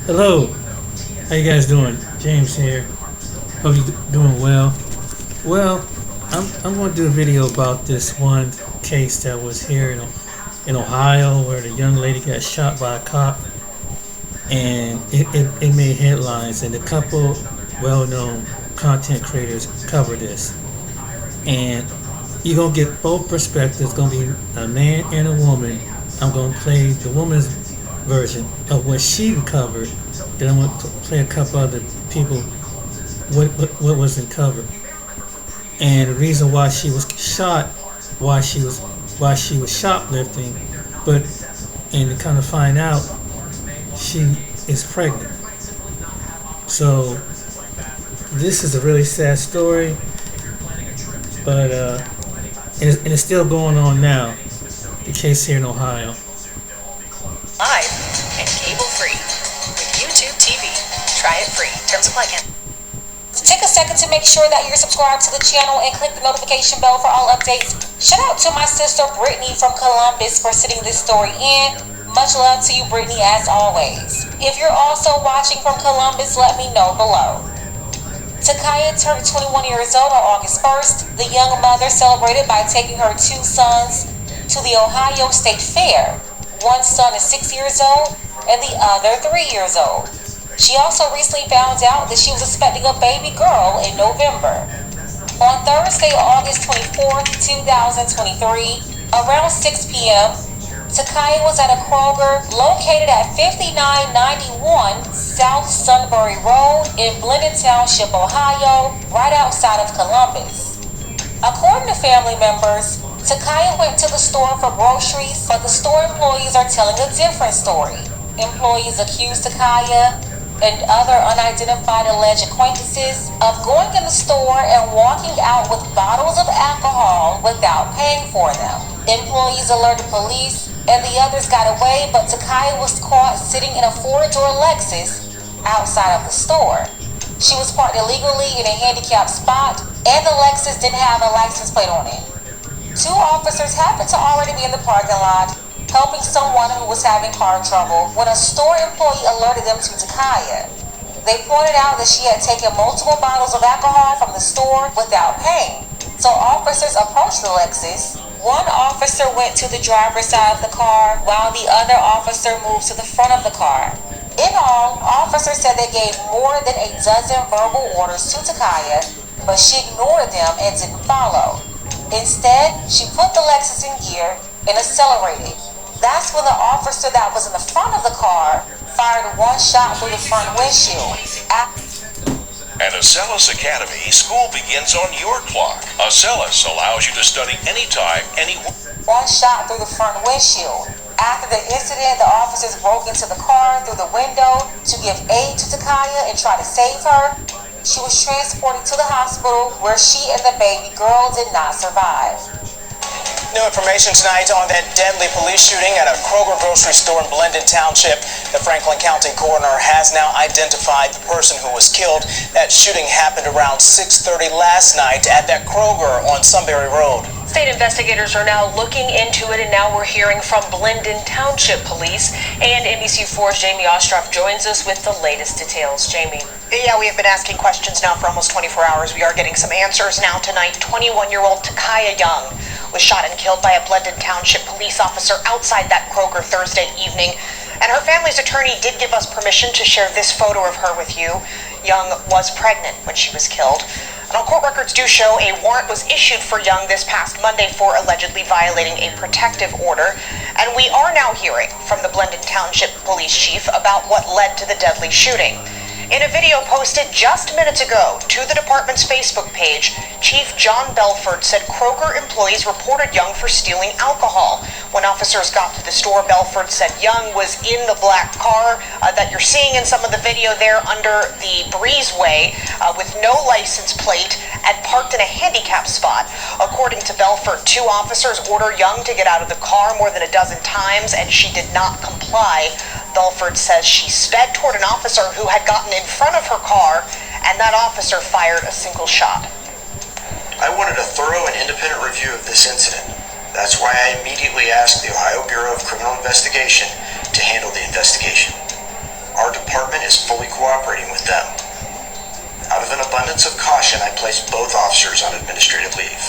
Hello, how you guys doing? James here. Hope you're doing well. Well, I'm going to do a video about this one case that was here in Ohio where the young lady got shot by a cop, and it made headlines, and a couple well-known content creators cover this. And you're going to get both perspectives. It's going to be a man and a woman. I'm going to play the woman's version of what she covered. Then I'm going to play a couple other people what wasn't covered, and the reason why she was shot, why she was shoplifting, but and to kind of find out she is pregnant. So this is a really sad story, but and it's still going on now. The case here in Ohio. Live and cable free with YouTube TV. Try it free. Terms apply. Take a second to make sure that you're subscribed to the channel and click the notification bell for all updates. Shout out to my sister Brittany from Columbus for sending this story in. Much love to you, Brittany, as always. If you're also watching from Columbus, let me know below. Takaya turned 21 years old on August 1st. The young mother celebrated by taking her two sons to the Ohio State Fair. One son is 6 years old and the other 3 years old. She also recently found out that she was expecting a baby girl in November. On Thursday, August 24th, 2023, around 6 p.m., Takaya was at a Kroger located at 5991 South Sunbury Road in Blendon Township, Ohio, right outside of Columbus. According to family members, Takaya went to the store for groceries, but the store employees are telling a different story. Employees accused Takaya and other unidentified alleged acquaintances of going in the store and walking out with bottles of alcohol without paying for them. Employees alerted police and the others got away, but Takaya was caught sitting in a four-door Lexus outside of the store. She was parked illegally in a handicapped spot, and the Lexus didn't have a license plate on it. Two officers happened to already be in the parking lot helping someone who was having car trouble when a store employee alerted them to Takaya. They pointed out that she had taken multiple bottles of alcohol from the store without paying. So officers approached the Lexus. One officer went to the driver's side of the car while the other officer moved to the front of the car. In all, officers said they gave more than a dozen verbal orders to Takaya, but she ignored them and didn't follow. Instead, she put the Lexus in gear and accelerated. That's when the officer that was in the front of the car fired one shot through the front windshield. At Acellus Academy, school begins on your clock. Acellus allows you to study anytime, anywhere. One shot through the front windshield. After the incident, the officers broke into the car through the window to give aid to Takaya and try to save her. She was transported to the hospital where she and the baby girl did not survive. New information tonight on that deadly police shooting at a Kroger grocery store in Blendon Township. The Franklin County coroner has now identified the person who was killed. That shooting happened around 6:30 last night at that Kroger on Sunbury Road. State investigators are now looking into it, and now we're hearing from Blendon Township Police. And NBC4's Jamie Ostroff joins us with the latest details. Jamie. Yeah, we have been asking questions now for almost 24 hours. We are getting some answers now tonight. 21-year-old Takaya Young was shot and killed by a Blendon Township police officer outside that Kroger Thursday evening. And her family's attorney did give us permission to share this photo of her with you. Young was pregnant when she was killed. And our court records do show a warrant was issued for Young this past Monday for allegedly violating a protective order. And we are now hearing from the Blendon Township police chief about what led to the deadly shooting. In a video posted just minutes ago to the department's Facebook page, Chief John Belford said Kroger employees reported Young for stealing alcohol. When officers got to the store, Belford said Young was in the black car that you're seeing in some of the video there under the breezeway with no license plate and parked in a handicap spot. According to Belford, two officers ordered Young to get out of the car more than a dozen times, and she did not comply. Belford says she sped toward an officer who had gotten in front of her car, and that officer fired a single shot. I wanted a thorough and independent review of this incident. That's why I immediately asked the Ohio Bureau of Criminal Investigation to handle the investigation. Our department cooperating with them. Out of an abundance of caution, I placed both officers on administrative leave.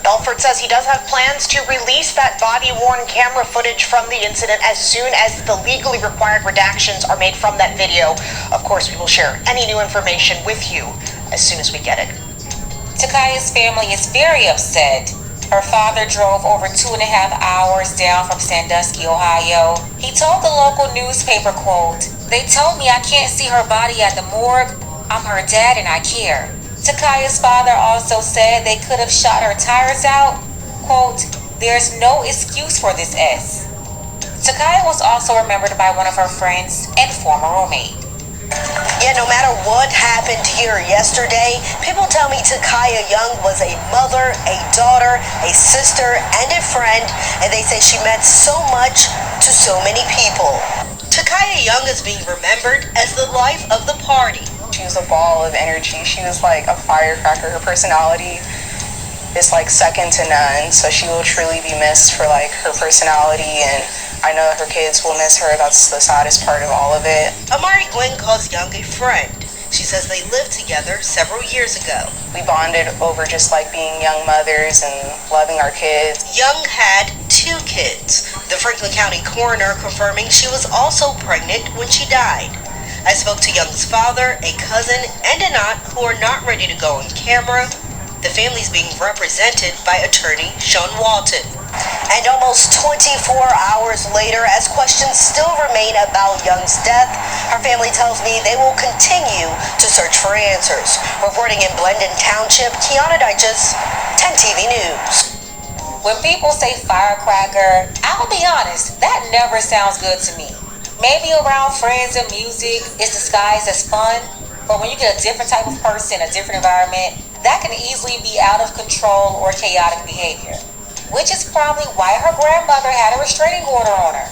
Belfort says he does have plans to release that body-worn camera footage from the incident as soon as the legally required redactions are made from that video. Of course, we will share any new information with you as soon as we get it. Takaya's family is very upset. Her father drove over 2.5 hours down from Sandusky, Ohio. He told the local newspaper, quote, "They told me I can't see her body at the morgue. I'm her dad and I care." Takaya's father also said they could have shot her tires out. Quote, "There's no excuse for this S." Takaya was also remembered by one of her friends and former roommate. Yeah, no matter what happened here yesterday, people tell me Takaya Young was a mother, a daughter, a sister, and a friend, and they say she meant so much to so many people. Takaya Young is being remembered as the life of the party. She was a ball of energy. She was like a firecracker. Her personality is like second to none. So she will truly be missed for like her personality, and I know her kids will miss her. That's the saddest part of all of it. Amari Gwen calls Young a friend. She says they lived together several years ago. We bonded over just like being young mothers and loving our kids. Young had 2 kids. The Franklin County coroner confirming she was also pregnant when she died. I spoke to Young's father, a cousin, and an aunt who are not ready to go on camera. The family's being represented by attorney Sean Walton. And almost 24 hours later, as questions still remain about Young's death, her family tells me they will continue to search for answers. Reporting in Blendon Township, Kiana Dyches, 10 TV News. When people say firecracker, I'll be honest, that never sounds good to me. Maybe around friends and music, it's disguised as fun, but when you get a different type of person, a different environment, that can easily be out of control or chaotic behavior. Which is probably why her grandmother had a restraining order on her.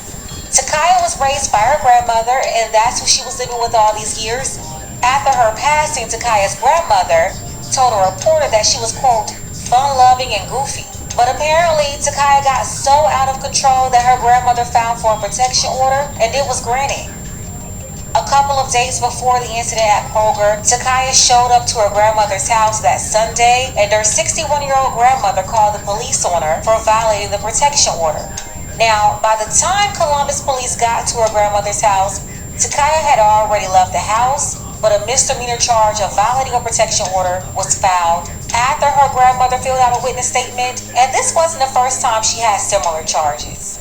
Takaya was raised by her grandmother, and that's who she was living with all these years. After her passing, Takaya's grandmother told a reporter that she was, quote, fun-loving and goofy. But apparently, Takaya got so out of control that her grandmother filed for a protection order, and it was granted. A couple of days before the incident at Kroger, Takaya showed up to her grandmother's house that Sunday, and her 61-year-old grandmother called the police on her for violating the protection order. Now, by the time Columbus police got to her grandmother's house, Takaya had already left the house, but a misdemeanor charge of violating a protection order was filed after her grandmother filled out a witness statement, and this wasn't the first time she had similar charges.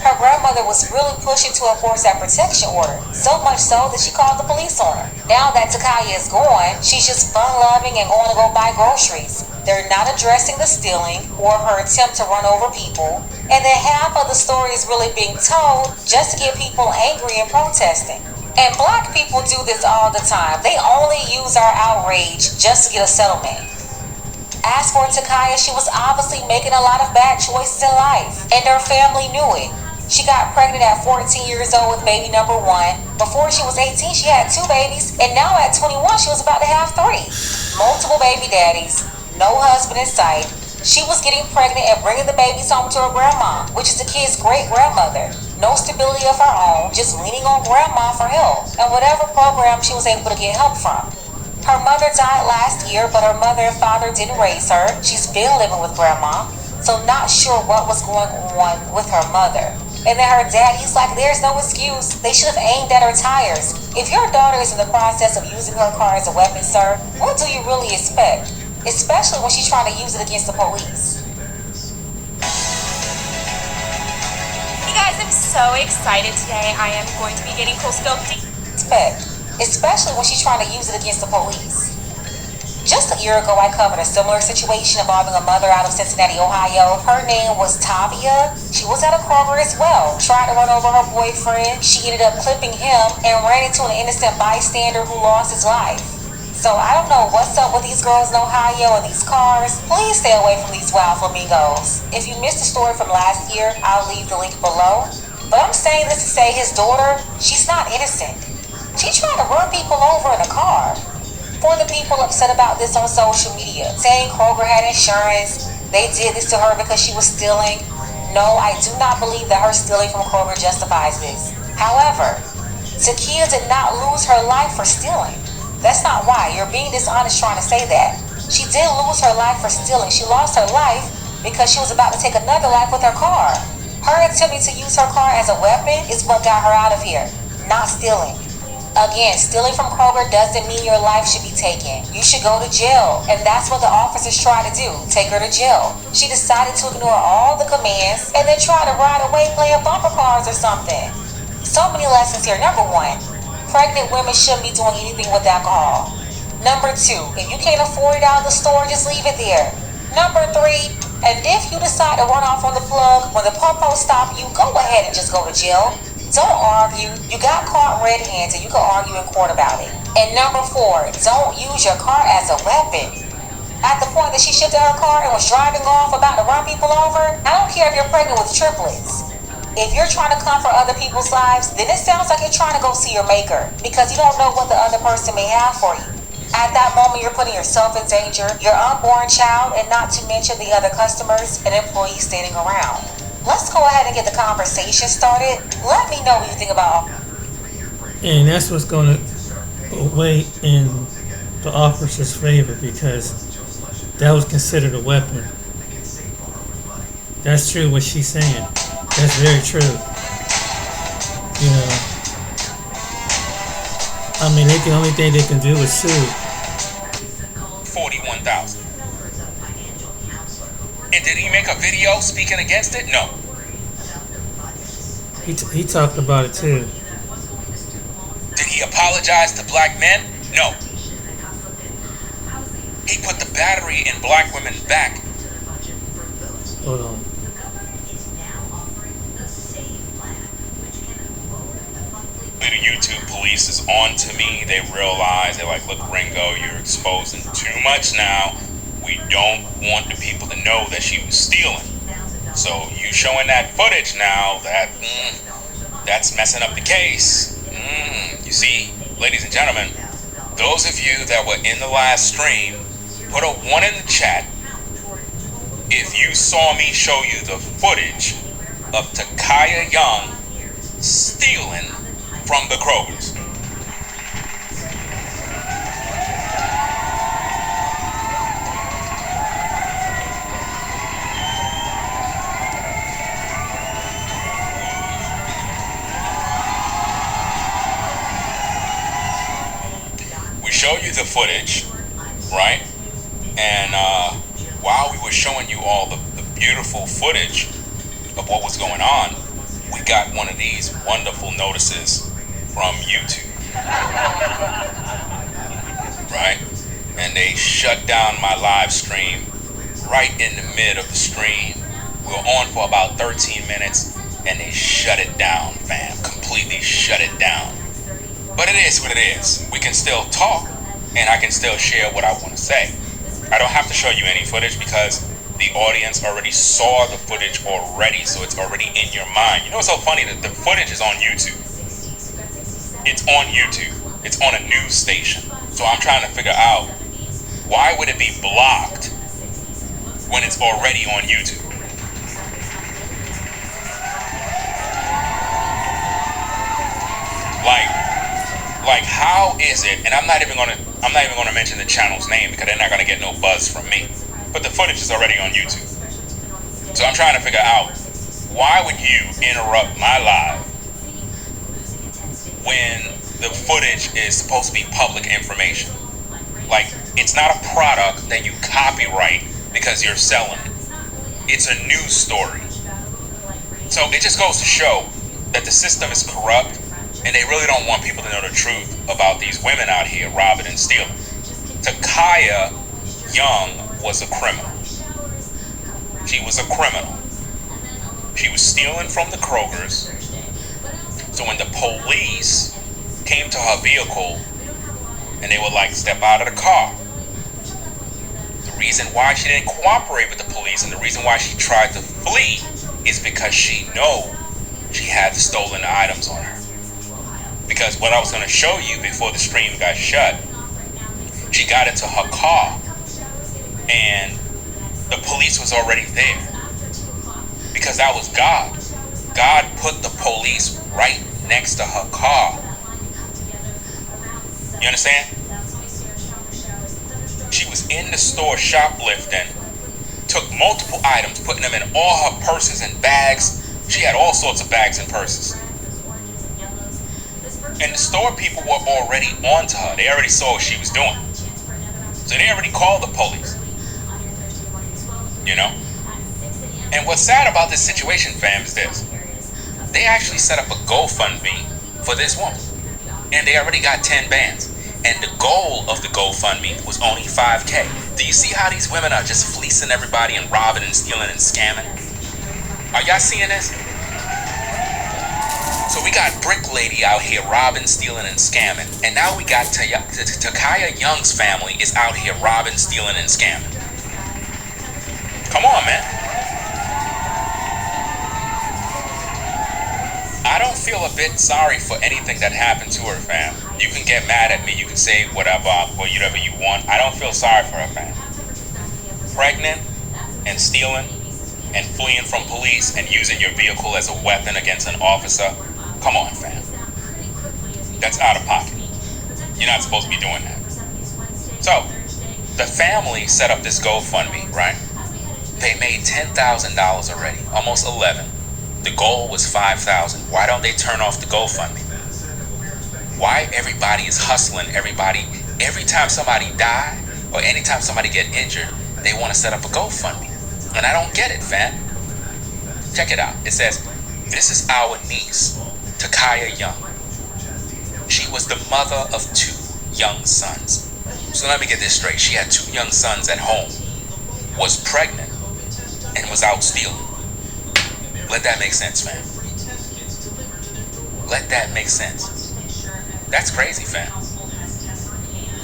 Her grandmother was really pushing to enforce that protection order, so much so that she called the police on her. Now that Takaya is gone, she's just fun-loving and going to go buy groceries. They're not addressing the stealing or her attempt to run over people, and then half of the story is really being told just to get people angry and protesting. And black people do this all the time. They only use our outrage just to get a settlement. As for Takaya, she was obviously making a lot of bad choices in life, and her family knew it. She got pregnant at 14 years old with baby number 1. Before she was 18, she had 2 babies, and now at 21, she was about to have 3. Multiple baby daddies, no husband in sight. She was getting pregnant and bringing the babies home to her grandma, which is the kid's great-grandmother. No stability of her own, just leaning on grandma for help, and whatever program she was able to get help from. Her mother died last year, but her mother and father didn't raise her. She's been living with grandma, so not sure what was going on with her mother. And then her dad, he's like, there's no excuse. They should have aimed at her tires. If your daughter is in the process of using her car as a weapon, sir, what do you really expect? Especially when she's trying to use it against the police. Hey guys, I'm so excited today. I am going to be getting CoolScope. Especially when she's trying to use it against the police. Just a year ago, I covered a similar situation involving a mother out of Cincinnati, Ohio. Her name was Tavia. She was at a Kroger as well. Tried to run over her boyfriend. She ended up clipping him and ran into an innocent bystander who lost his life. So I don't know what's up with these girls in Ohio and these cars. Please stay away from these wild flamingos. If you missed the story from last year, I'll leave the link below. But I'm saying this to say his daughter, she's not innocent. She tried to run people over in a car. For the people upset about this on social media, saying Kroger had insurance, they did this to her because she was stealing. No, I do not believe that her stealing from Kroger justifies this. However, Takia did not lose her life for stealing. That's not why. You're being dishonest trying to say that. She did lose her life for stealing. She lost her life because she was about to take another life with her car. Her attempting to use her car as a weapon is what got her out of here, not stealing. Again, stealing from Kroger doesn't mean your life should be taken. You should go to jail, and that's what the officers try to do, take her to jail. She decided to ignore all the commands and then try to ride away playing bumper cars or something. So many lessons here. Number 1, pregnant women shouldn't be doing anything with alcohol. Number 2, if you can't afford it out of the store, just leave it there. Number 3, and if you decide to run off on the plug when the popo stop you, go ahead and just go to jail. Don't argue. You got caught red-handed. You can argue in court about it. And number 4, don't use your car as a weapon. At the point that she shifted her car and was driving off about to run people over, I don't care if you're pregnant with triplets. If you're trying to comfort other people's lives, then it sounds like you're trying to go see your maker because you don't know what the other person may have for you. At that moment, you're putting yourself in danger, your unborn child, and not to mention the other customers and employees standing around. Let's go ahead and get the conversation started. Let me know what you think about. And that's what's going to weigh in the officer's favor because that was considered a weapon. That's true what she's saying. That's very true. You know, I mean, the only thing they can do is sue. 41,000. And did he make a video speaking against it? No. He talked about it too. Did he apologize to black men? No. He put the battery in black women's back. Hold on. The YouTube police is on to me. They realize, they're like, look, Ringo, you're exposing too much now. We don't want the people to know that she was stealing. So you showing that footage now, that's messing up the case. You see, ladies and gentlemen, those of you that were in the last stream, put a 1 in the chat if you saw me show you the footage of Takia Young stealing from the Krogers. We showed you the footage, right? And while we were showing you all the beautiful footage of what was going on, we got one of these wonderful notices from YouTube, right? And they shut down my live stream right in the mid of the stream. We were on for about 13 minutes and they shut it down, fam. Completely shut it down. But it is what it is. We can still talk and I can still share what I want to say. I don't have to show you any footage because the audience already saw the footage already, so it's already in your mind. You know what's so funny? That the footage is on YouTube. It's on YouTube. It's on a news station. So I'm trying to figure out, why would it be blocked when it's already on YouTube? Like how is it, and I'm not even gonna mention the channel's name because they're not gonna get no buzz from me. But the footage is already on YouTube. So I'm trying to figure out, why would you interrupt my live when the footage is supposed to be public information? Like, it's not a product that you copyright because you're selling it. It's a news story. So it just goes to show that the system is corrupt and they really don't want people to know the truth about these women out here robbing and stealing. Takia Young was a criminal. She was a criminal. She was stealing from the Krogers. So when the police came to her vehicle and they were like, step out of the car, the reason why she didn't cooperate with the police and the reason why she tried to flee is because she knew she had the stolen items on her. Because what I was going to show you before the stream got shut, she got into her car and the police was already there. Because that was God. God put the police right next to her car You understand? She was in the store shoplifting, took multiple items, putting them in all her purses and bags. She had all sorts of bags and purses. And the store people were already on to her. They already saw what she was doing. So they already called the police. You know? And what's sad about this situation, fam, is this. They actually set up a GoFundMe for this woman. And they already got 10 bands. And the goal of the GoFundMe was only $5K. Do you see how these women are just fleecing everybody and robbing and stealing and scamming? Are y'all seeing this? So we got Brick Lady out here robbing, stealing, and scamming. And now we got Takaya Young's family is out here robbing, stealing, and scamming. Come on, man. I don't feel a bit sorry for anything that happened to her, fam. You can get mad at me. You can say whatever you want. I don't feel sorry for her, fam. Pregnant and stealing and fleeing from police and using your vehicle as a weapon against an officer. Come on, fam. That's out of pocket. You're not supposed to be doing that. So, the family set up this GoFundMe, right? They made $10,000 already, almost 11. The goal was 5,000. Why don't they turn off the GoFundMe? Why everybody is hustling? Every time somebody die or anytime somebody get injured, they want to set up a GoFundMe. And I don't get it, fam. Check it out. It says, this is our niece, Takaya Young. She was the mother of 2 young sons. So let me get this straight. She had 2 young sons at home, was pregnant, and was out stealing. Let that make sense, fam. Let that make sense. That's crazy, fam.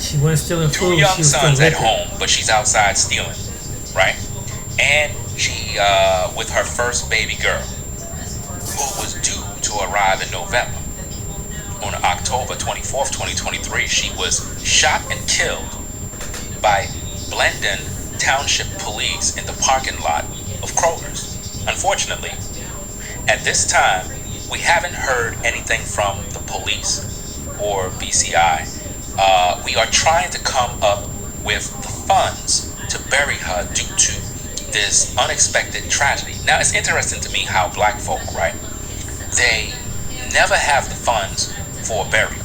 She wasn't stealing 2 food. young She was sons stealing at liquor. home, but she's outside stealing, right? And she, with her first baby girl, who was due to arrive in November. On October 24th, 2023, she was shot and killed by Blendon Township Police in the parking lot of Kroger's. Unfortunately, at this time, we haven't heard anything from the police or BCI. We are trying to come up with the funds to bury her due to this unexpected tragedy. Now, it's interesting to me how black folk, right, they never have the funds for a burial,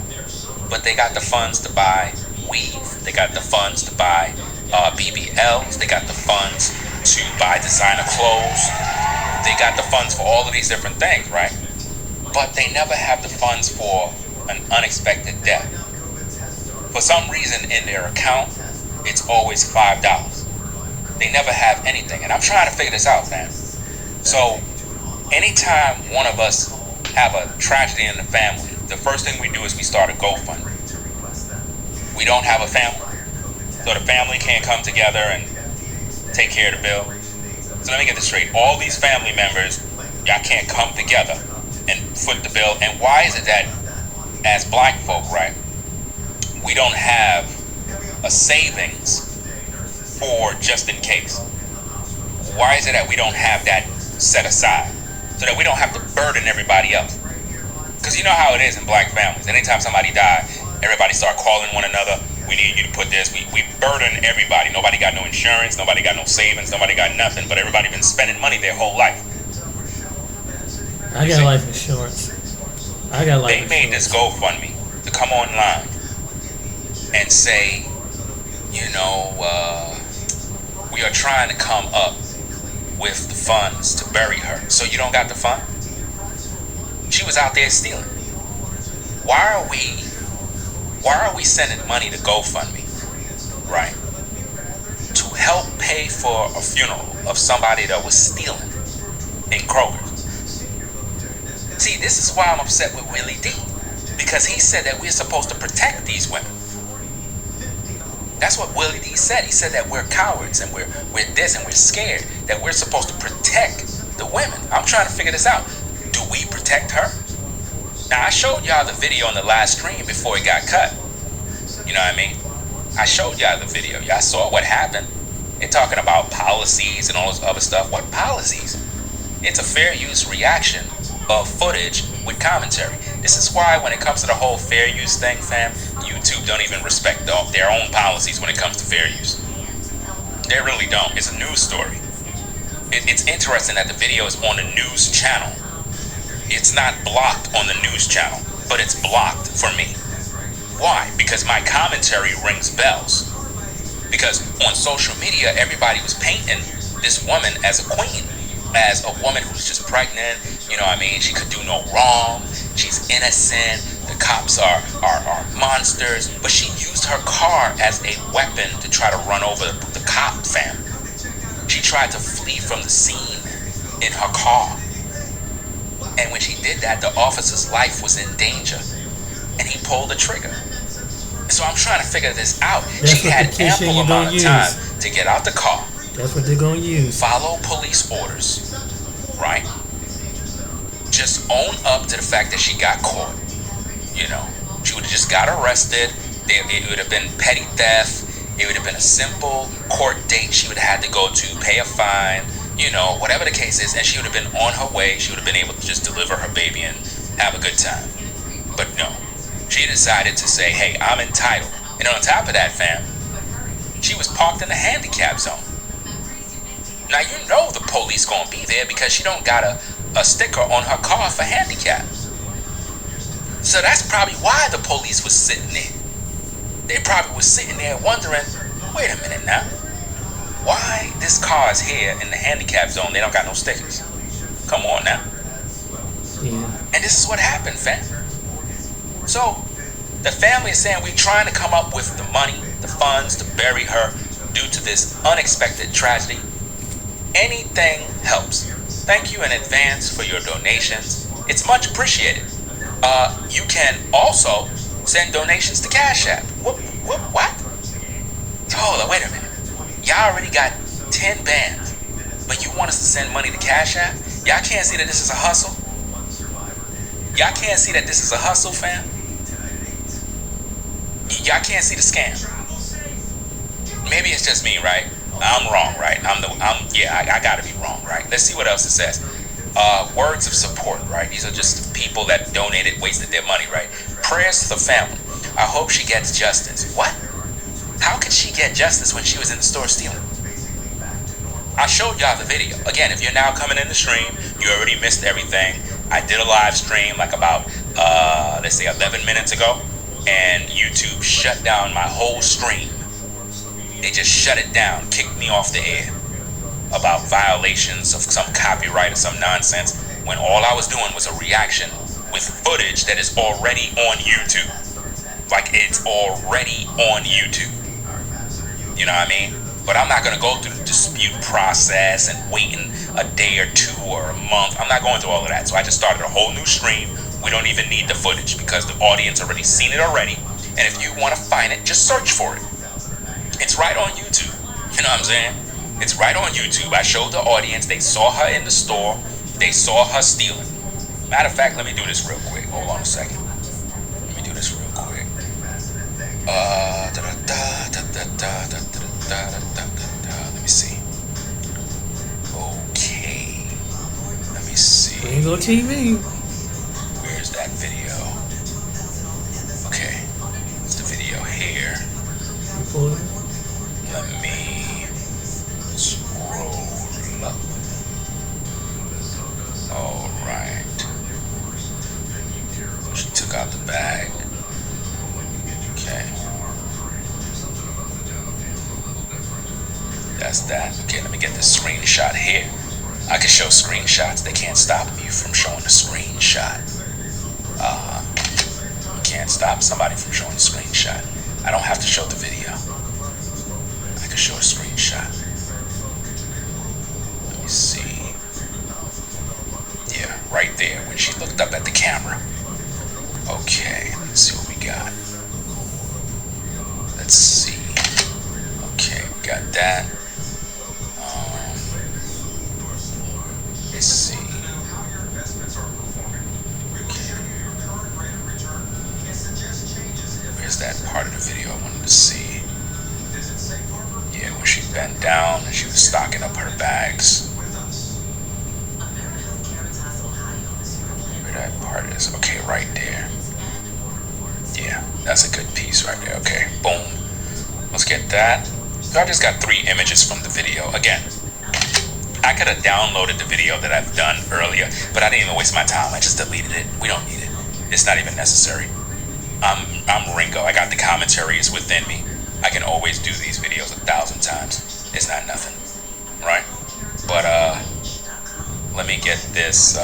but they got the funds to buy weave, they got the funds to buy BBLs, they got the funds to buy designer clothes, they got the funds for all of these different things, right? But they never have the funds for an unexpected death. For some reason in their account, it's always $5. They never have anything, and I'm trying to figure this out, man. So anytime one of us have a tragedy in the family, the first thing we do is we start a GoFundMe. We don't have a family, so the family can't come together and take care of the bill. So let me get this straight. All these family members, y'all can't come together and foot the bill. And why is it that as black folk, right, we don't have a savings for just in case? Why is it that we don't have that set aside so that we don't have to burden everybody else? Because you know how it is in black families. Anytime somebody dies, everybody start calling one another. We need you to put this. We burden everybody. Nobody got no insurance. Nobody got no savings. Nobody got nothing. But everybody been spending money their whole life. I got life insurance. I got life They insurance. made this GoFundMe to come online and say, you know, we are trying to come up with the funds to bury her. So you don't got the fund? She was out there stealing. Why are we sending money to GoFundMe, right? To help pay for a funeral of somebody that was stealing in Kroger. See, this is why I'm upset with Willie D. Because he said that we're supposed to protect these women. That's what Willie D said. He said that we're cowards and we're this and we're scared. That we're supposed to protect the women. I'm trying to figure this out. Do we protect her? Now, I showed y'all the video on the last stream before it got cut. You know what I mean? I showed y'all the video. Y'all saw what happened. They're talking about policies and all this other stuff. What policies? It's a fair use reaction of footage with commentary. This is why when it comes to the whole fair use thing, fam, YouTube don't even respect their own policies when it comes to fair use. They really don't. It's a news story. It's interesting that the video is on a news channel. It's not blocked on the news channel, but it's blocked for me. Why? Because my commentary rings bells. Because on social media, everybody was painting this woman as a queen, as a woman who's just pregnant. You know what I mean? She could do no wrong. She's innocent. The cops are monsters. But she used her car as a weapon to try to run over the cop, fam. She tried to flee from the scene in her car. And when she did that, the officer's life was in danger. And he pulled the trigger. So I'm trying to figure this out. She had ample amount of time to get out the car. That's what they're going to use. Follow police orders, right? Just own up to the fact that she got caught. You know, she would have just got arrested. It would have been petty theft. It would have been a simple court date she would have had to go to, pay a fine, you know, whatever the case is, and she would have been on her way. She would have been able to just deliver her baby and have a good time. But no, she decided to say, hey, I'm entitled. And on top of that, fam, she was parked in the handicap zone. Now, you know the police gonna be there because she don't got a sticker on her car for handicap. So that's probably why the police was sitting there. They probably was sitting there wondering, wait a minute now, why this car is here in the handicap zone? They don't got no stickers. Come on now. Yeah. And this is what happened, fam. So the family is saying we're trying to come up with the money, the funds to bury her due to this unexpected tragedy. Anything helps. Thank you in advance for your donations. It's much appreciated. You can also send donations to Cash App. What? Hold on, wait a minute. Y'all already got 10 bands, but you want us to send money to Cash App? Y'all can't see that this is a hustle? Y'all can't see that this is a hustle, fam? Y'all can't see the scam. Maybe it's just me, right? I'm wrong, right? I gotta be wrong, right? Let's see what else it says. Words of support, right? These are just people that donated, wasted their money, right? Prayers to the family. I hope she gets justice. What? How could she get justice when she was in the store stealing? I showed y'all the video. Again, if you're now coming in the stream, you already missed everything. I did a live stream like about, let's say 11 minutes ago, and YouTube shut down my whole stream. They just shut it down, kicked me off the air about violations of some copyright or some nonsense, when all I was doing was a reaction with footage that is already on YouTube. Like, it's already on YouTube. You know what I mean? But I'm not going to go through the dispute process and waiting a day or two or a month. I'm not going through all of that. So I just started a whole new stream. We don't even need the footage because the audience already seen it already. And if you want to find it, just search for it. It's right on YouTube. You know what I'm saying? It's right on YouTube. I showed the audience. They saw her in the store. They saw her stealing. Matter of fact, let me do this real quick. Hold on a second. Let me do this real quick. Let me see. Okay. Let me see. Rainbow TV. Where's that video? Okay. It's the video here. Let me scroll up. Alright. She took out the bag. Okay. That's that. Okay, let me get this screenshot here. I can show screenshots. They can't stop me from showing a screenshot. You can't stop somebody from showing a screenshot. I don't have to show the video. I can show a screenshot. Let me see. Yeah, right there when she looked up at the camera. Okay, let's see what we got. Let's see. Okay, we got that. Let's see. Okay. Where's that part of the video I wanted to see? Yeah, when she bent down and she was stocking up her bags. Where that part is. That's a good piece right there. Okay, boom. Let's get that. So I just got 3 images from the video. Again, I could have downloaded the video that I've done earlier, but I didn't even waste my time. I just deleted it. We don't need it. It's not even necessary. I'm Ringo. I got the commentary. It's within me. I can always do these videos 1,000 times. It's not nothing, right? But let me get this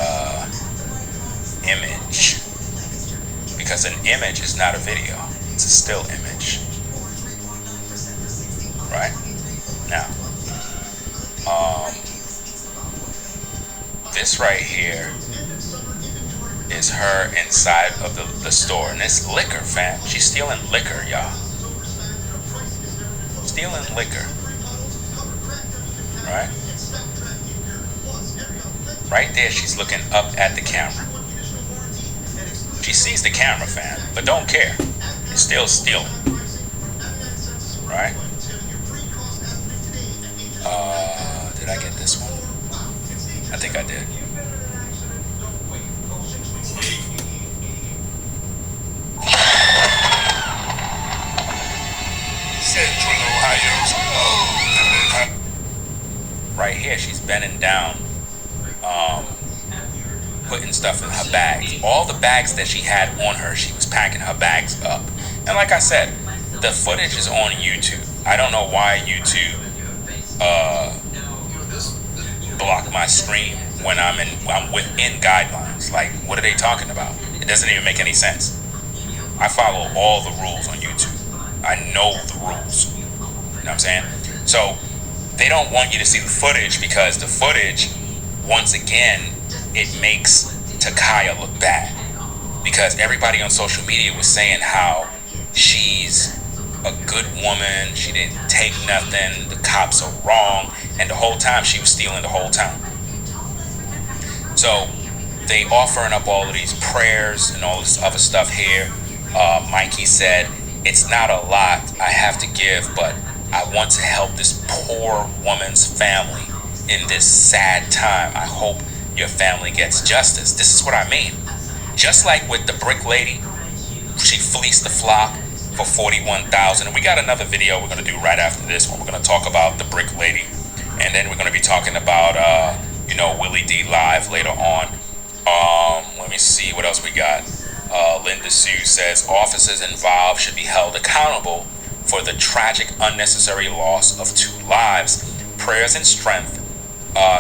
image, because an image is not a video. It's a still image, right? Now, this right here is her inside of the store, and it's liquor, fam. She's stealing liquor, y'all. Stealing liquor, right? Right there, she's looking up at the camera. She sees the camera, fam, but don't care. It's still stealing, right? Did I get this one? I think I did. Central Ohio's. Right here, she's bending down, putting stuff in her bags. All the bags that she had on her, she was packing her bags up. And like I said, the footage is on YouTube. I don't know why YouTube block my stream when I'm within guidelines. Like, what are they talking about? It doesn't even make any sense. I follow all the rules on YouTube. I know the rules. You know what I'm saying? So they don't want you to see the footage, because the footage, once again, it makes Takaya look bad. Because everybody on social media was saying how she's a good woman, she didn't take nothing, the cops are wrong, and the whole time she was stealing the whole time. So they offering up all of these prayers and all this other stuff here. Mikey said, it's not a lot I have to give, but I want to help this poor woman's family in this sad time. I hope your family gets justice. This is what I mean. Just like with the brick lady, she fleeced the flock for $41,000. And we got another video we're going to do right after this one. We're going to talk about the brick lady, and then we're going to be talking about Willie D Live later on. Let me see what else we got. Linda Sue says officers involved should be held accountable for the tragic unnecessary loss of 2 lives. Prayers and strength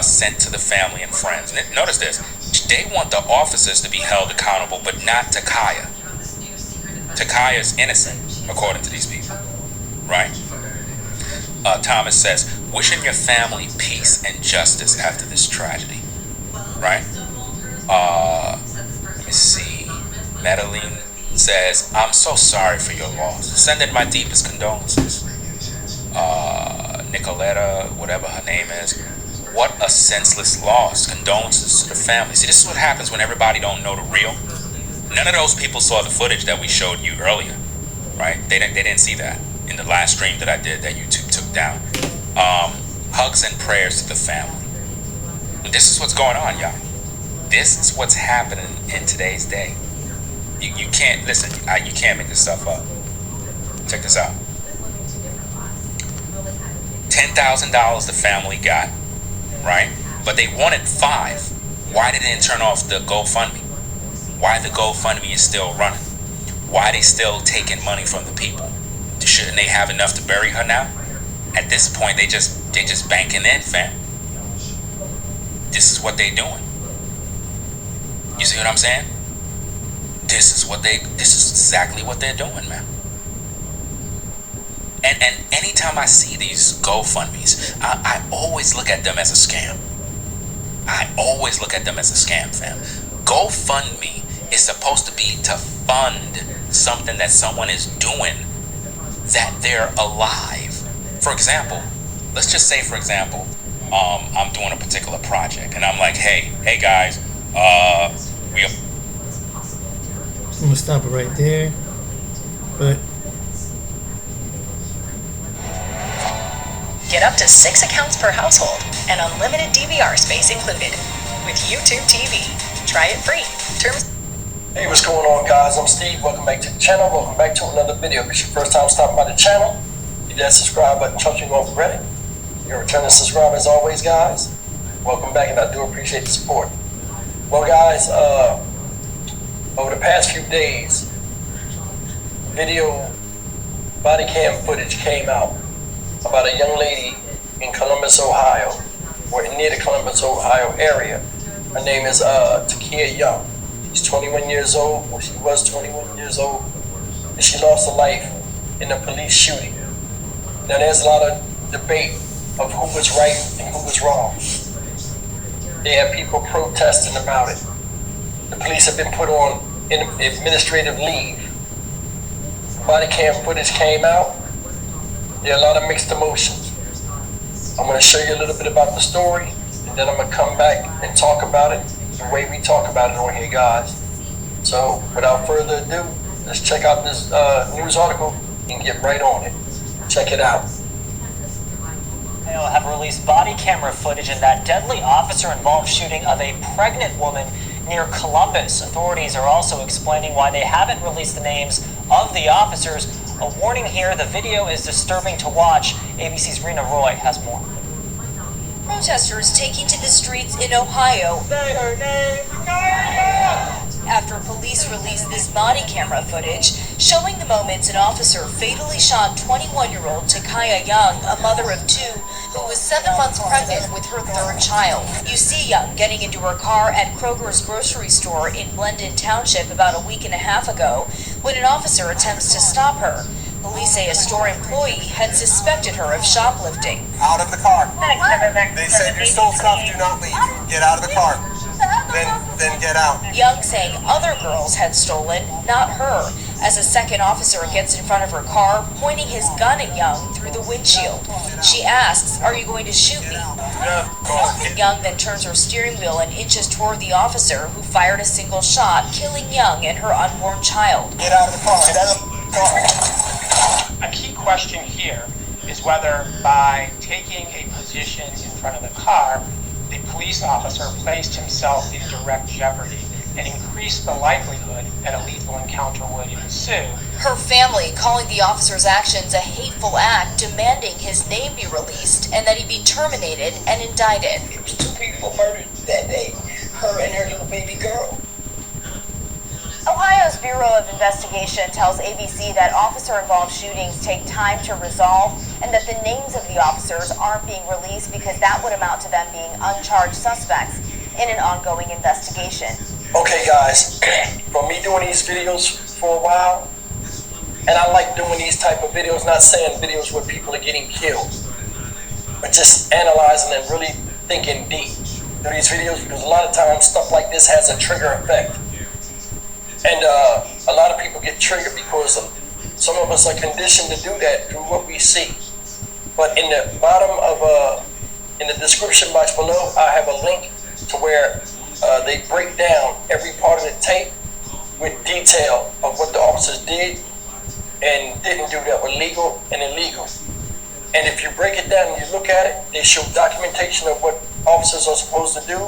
sent to the family and friends. Notice this. They want the officers to be held accountable, but not Takaya. Takaya is innocent, according to these people, right? Thomas says, wishing your family peace and justice after this tragedy, right? Let me see. Madeline says, I'm so sorry for your loss. Sending my deepest condolences. Nicoletta, whatever her name is, what a senseless loss. Condolences to the family. See, this is what happens when everybody don't know the real. None of those people saw the footage that we showed you earlier, right? They didn't see that in the last stream that I did that YouTube took down. Hugs and prayers to the family. And this is what's going on, y'all. This is what's happening in today's day. You can't, listen, you can't make this stuff up. Check this out. $10,000 the family got, right? But they wanted 5. Why they didn't turn off the GoFundMe? Why the GoFundMe is still running? Why they still taking money from the people? Shouldn't they have enough to bury her now? At this point, they just banking in, fam. This is what they doing. You see what I'm saying? This is exactly what they're doing, man. And anytime I see these GoFundMes, I always look at them as a scam. I always look at them as a scam, fam. GoFundMe is supposed to be to fund something that someone is doing, that they're alive. For example, let's just say, for example, I'm doing a particular project, and I'm like, hey guys, I'm gonna stop it right there. But Get up to 6 accounts per household and unlimited DVR space included with YouTube TV. Try it free. Terms. Hey, what's going on, guys? I'm Steve. Welcome back to the channel. Welcome back to another video. If it's your first time stopping by the channel, hit that subscribe button, touch you off already. You're a returning subscriber as always, guys. Welcome back, and I do appreciate the support. Well, guys, over the past few days, video body cam footage came out about a young lady in Columbus, Ohio, or near the Columbus, Ohio area. Her name is Takia Young. She's 21 years old, or she was 21 years old, and she lost her life in a police shooting. Now, there's a lot of debate of who was right and who was wrong. They have people protesting about it. The police have been put on administrative leave. Body cam footage came out. There are a lot of mixed emotions. I'm going to show you a little bit about the story, and then I'm going to come back and talk about it the way we talk about it on here, guys. So, without further ado, let's check out this news article and get right on it. Check it out. Have released body camera footage in that deadly officer-involved shooting of a pregnant woman near Columbus. Authorities are also explaining why they haven't released the names of the officers. A warning here, the video is disturbing to watch. ABC's Rena Roy has more. Protesters taking to the streets in Ohio after police released this body camera footage showing the moments an officer fatally shot 21-year-old Takia Young, a mother of two, who was 7 months pregnant with her third child. You see Young getting into her car at Kroger's grocery store in Blendon Township about a week and a half ago when an officer attempts to stop her. Police say a store employee had suspected her of shoplifting. Out of the car. They said you stole stuff, do not leave. Get out of the car. Then get out. Young saying other girls had stolen, not her, as a second officer gets in front of her car, pointing his gun at Young through the windshield. She asks, "Are you going to shoot me?" Young then turns her steering wheel and inches toward the officer, who fired a single shot, killing Young and her unborn child. Get out of the car. Get out of the car. A key question here is whether by taking a position in front of the car, the police officer placed himself in direct jeopardy and increased the likelihood that a lethal encounter would ensue. Her family calling the officer's actions a hateful act, demanding his name be released and that he be terminated and indicted. There was 2 people murdered that day, her and her little baby girl. Ohio's Bureau of Investigation tells ABC that officer-involved shootings take time to resolve and that the names of the officers aren't being released because that would amount to them being uncharged suspects in an ongoing investigation. Okay, guys, for me doing these videos for a while, and I like doing these type of videos, not saying videos where people are getting killed, but just analyzing and really thinking deep through these videos, because a lot of times stuff like this has a trigger effect. And a lot of people get triggered because some of us are conditioned to do that through what we see. But in the bottom of, in the description box below, I have a link to where they break down every part of the tape with detail of what the officers did and didn't do that were legal and illegal. And if you break it down and you look at it, they show documentation of what officers are supposed to do.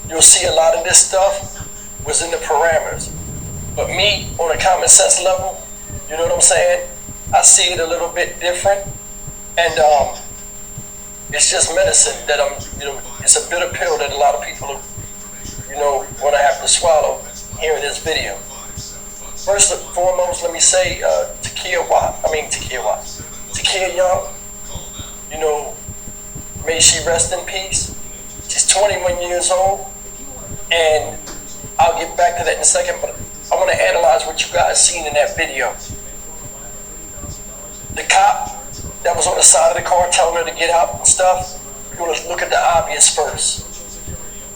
You'll see a lot of this stuff was in the parameters. But me, on a common sense level, you know what I'm saying? I see it a little bit different. And it's just medicine that it's a bitter pill that a lot of people, want to have to swallow here in this video. First and foremost, let me say, Takia Young, may she rest in peace. She's 21 years old, and I'll get back to that in a second, but I want to analyze what you guys seen in that video. The cop that was on the side of the car telling her to get out and stuff, we're going to look at the obvious first.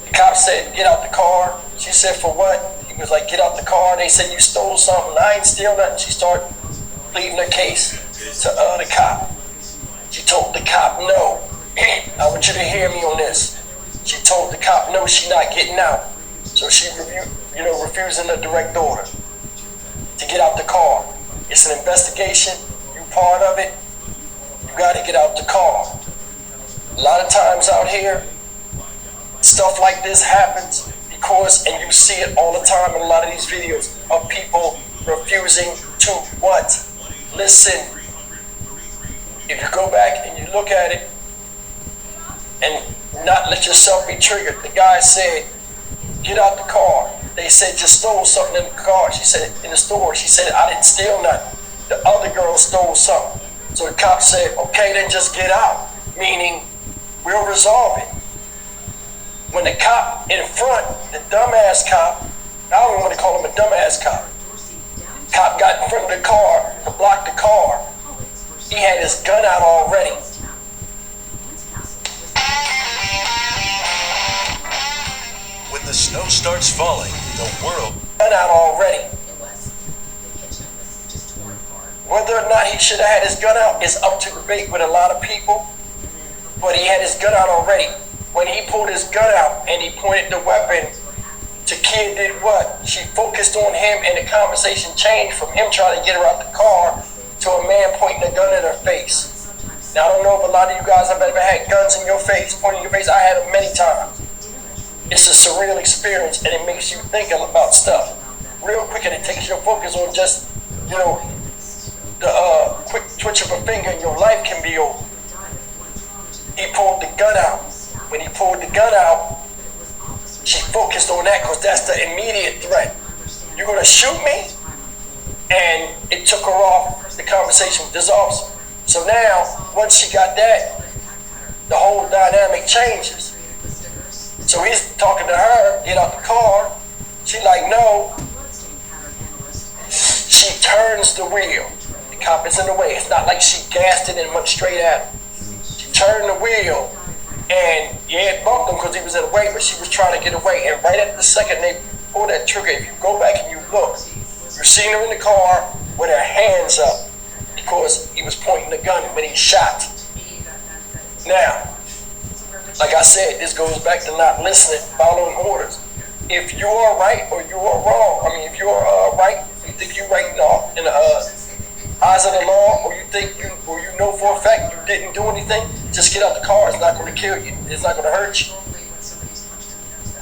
The cop said, "Get out the car." She said, "For what?" He was like, "Get out the car." They said, "You stole something." "I ain't steal nothing." She started pleading her case to the cop. She told the cop no. I want you to hear me on this. She told the cop no, she's not getting out. So she refusing a direct order to get out the car. It's an investigation. You part of it. You got to get out the car. A lot of times out here, stuff like this happens because, and you see it all the time in a lot of these videos of people refusing to what? Listen. If you go back and you look at it and not let yourself be triggered, the guy said, get out the car. They said, you stole something in the car. She said, in the store. She said, I didn't steal nothing. The other girl stole something. So the cop said, okay, then just get out. Meaning, we'll resolve it. When the cop in front, the dumbass cop, I don't even want to call him a dumbass cop. Cop got in front of the car to block the car. He had his gun out already. When the snow starts falling, the world Gun out already. Whether or not he should have had his gun out is up to debate with a lot of people. But he had his gun out already. When he pulled his gun out and he pointed the weapon, Takia did what? She focused on him and the conversation changed from him trying to get her out the car to a man pointing a gun at her face. Now I don't know if a lot of you guys have ever had guns in your face, pointing your face. I had them many times. It's a surreal experience and it makes you think about stuff real quick, and it takes your focus on just, the quick twitch of a finger and your life can be over. He pulled the gun out. When he pulled the gun out, she focused on that because that's the immediate threat. You're going to shoot me? And it took her off the conversation with this officer. So now, once she got that, the whole dynamic changes. So he's talking to her, get out the car. She like, no. She turns the wheel. The cop is in the way. It's not like she gassed it and went straight at him. She turned the wheel. And yeah, it bumped him because he was in the way, but she was trying to get away. And right at the second they pulled that trigger, if you go back and you look, you're seeing her in the car with her hands up because he was pointing the gun when he shot. Now, like I said, this goes back to not listening, following orders. If you are right or you are wrong, if you're right, you think you're right in the eyes of the law, or you think or you know for a fact you didn't do anything, just get out the car. It's not going to kill you. It's not going to hurt you.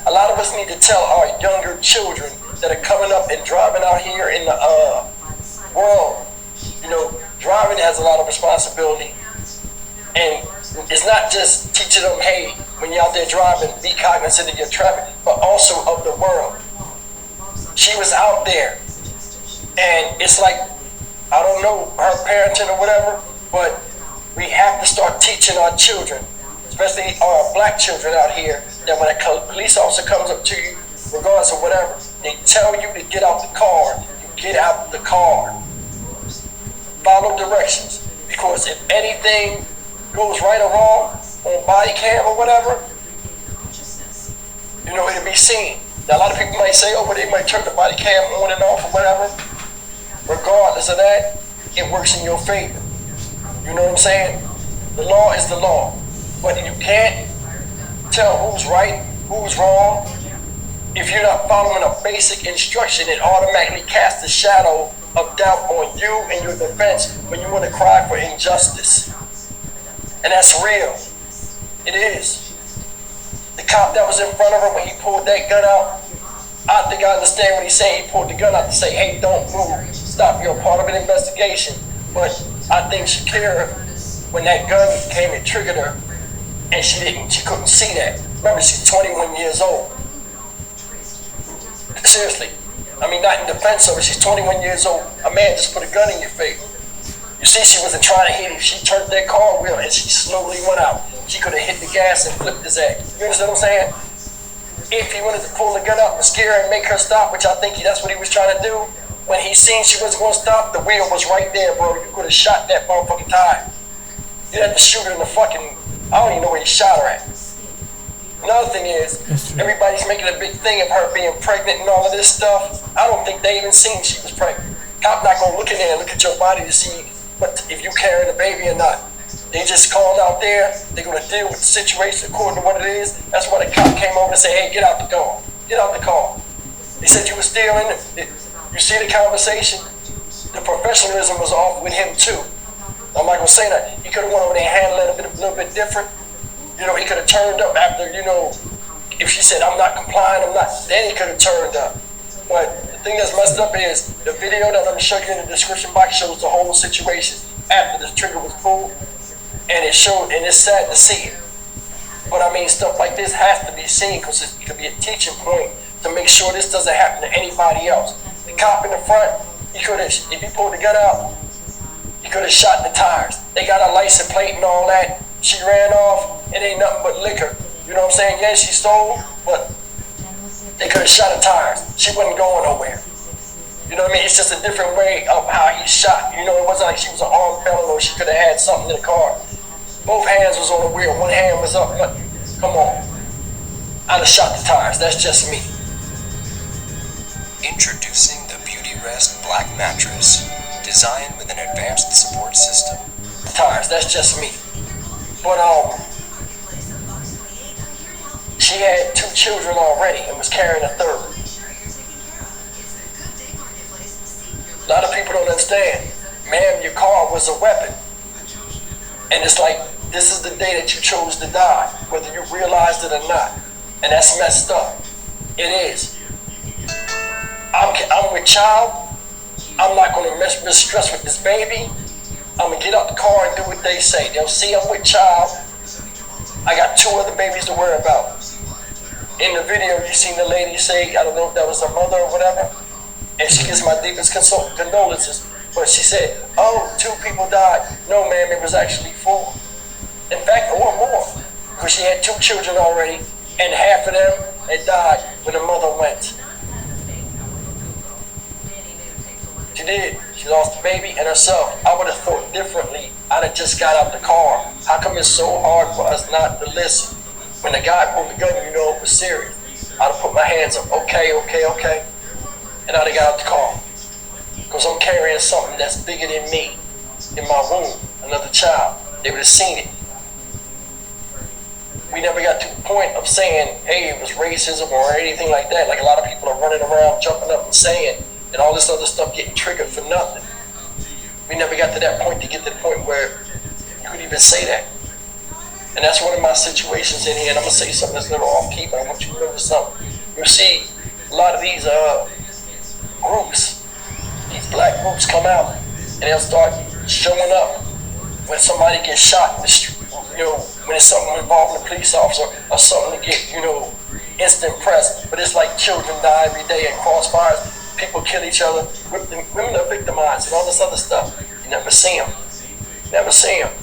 A lot of us need to tell our younger children that are coming up and driving out here in the world. Driving has a lot of responsibility, and it's not just teaching them, hey, when you're out there driving, be cognizant of your traffic, but also of the world. She was out there, and it's like, I don't know her parenting or whatever, but we have to start teaching our children, especially our black children out here, that when a police officer comes up to you, regardless of whatever, they tell you to get out the car, you get out the car. Follow directions, because if anything goes right or wrong on body cam or whatever, it'll be seen. Now a lot of people might say, but they might turn the body cam on and off or whatever. Regardless of that, it works in your favor. You know what I'm saying? The law is the law. But you can't tell who's right, who's wrong. If you're not following a basic instruction, it automatically casts a shadow of doubt on you and your defense when you want to cry for injustice. And that's real. It is. The cop that was in front of her when he pulled that gun out, I think I understand what he's saying. He pulled the gun out to say, hey, don't move. Stop, you're part of an investigation. But I think Shakira, when that gun came, it triggered her, and she couldn't see that. Remember, she's 21 years old. Seriously. Not in defense of her, she's 21 years old. A man just put a gun in your face. You see, she wasn't trying to hit him. She turned that car wheel and she slowly went out. She could have hit the gas and flipped his ass. You understand what I'm saying? If he wanted to pull the gun out and scare her and make her stop, which I think that's what he was trying to do, when he seen she wasn't going to stop, the wheel was right there, bro. You could have shot that motherfucking tire. You had to shoot her in the fucking, I don't even know where he shot her at. Another thing is, everybody's making a big thing of her being pregnant and all of this stuff. I don't think they even seen she was pregnant. Cop not going to look in there and look at your body to see if you carrying a baby or not. They just called out there. They're going to deal with the situation according to what it is. That's why the cop came over and said, hey, get out the car. Get out the car. They said you were stealing. You see the conversation? The professionalism was off with him too. I'm not going to say that. He could have went over there and handled it a little bit different. He could have turned up after, If she said, I'm not complying, then he could have turned up. But the thing that's messed up is the video that I'm going to show you in the description box shows the whole situation after the trigger was pulled, and it's sad to see it. But I mean, stuff like this has to be seen because it could be a teaching point to make sure this doesn't happen to anybody else. The cop in the front, he could have, if he pulled the gun out, he could have shot the tires. They got a license plate and all that. She ran off. It ain't nothing but liquor. You know what I'm saying? Yeah, she stole, but they could have shot the tires. She wasn't going nowhere. You know what I mean? It's just a different way of how he shot. You know, it wasn't like she was an armed felon or she could have had something in the car. Both hands was on the wheel. One hand was up. But come on. I'd have shot the tires. That's just me. Introducing the Beauty Rest Black Mattress, designed with an advanced support system. Tires. That's just me. But she had 2 children already and was carrying a 3rd. A lot of people don't understand. Ma'am, your car was a weapon. And it's like, this is the day that you chose to die, whether you realized it or not. And that's messed up. It is. I'm with child. I'm not going to mistrust with this baby. I'm going to get out the car and do what they say. They'll see I'm with child. I got 2 other babies to worry about. In the video, you seen the lady say, I don't know if that was her mother or whatever, and she gives my deepest condolences. But she said, oh, 2 people died. No, ma'am, it was actually 4. In fact, or more. Because she had 2 children already, and half of them had died when the mother went. She did. She lost the baby and herself. I would have thought differently. I'd have just got out the car. How come it's so hard for us not to listen? When the guy pulled the gun, you know it was serious. I'd have put my hands up, okay. And I'd have got out the car. Because I'm carrying something that's bigger than me in my womb, another child. They would have seen it. We never got to the point of saying, hey, it was racism or anything like that. Like a lot of people are running around, jumping up and saying, and all this other stuff getting triggered for nothing. We never got to that point to get to the point where you could even say that. And that's one of my situations in here, and I'm going to say something that's a little off key, but I want you to notice something. You see a lot of these groups, these black groups come out, and they'll start showing up when somebody gets shot in the street, you know, when it's something involving a police officer or something to get, you know, instant press. But it's like children die every day in crossfires, people kill each other, women are victimized, and all this other stuff. You never see them. Never see them.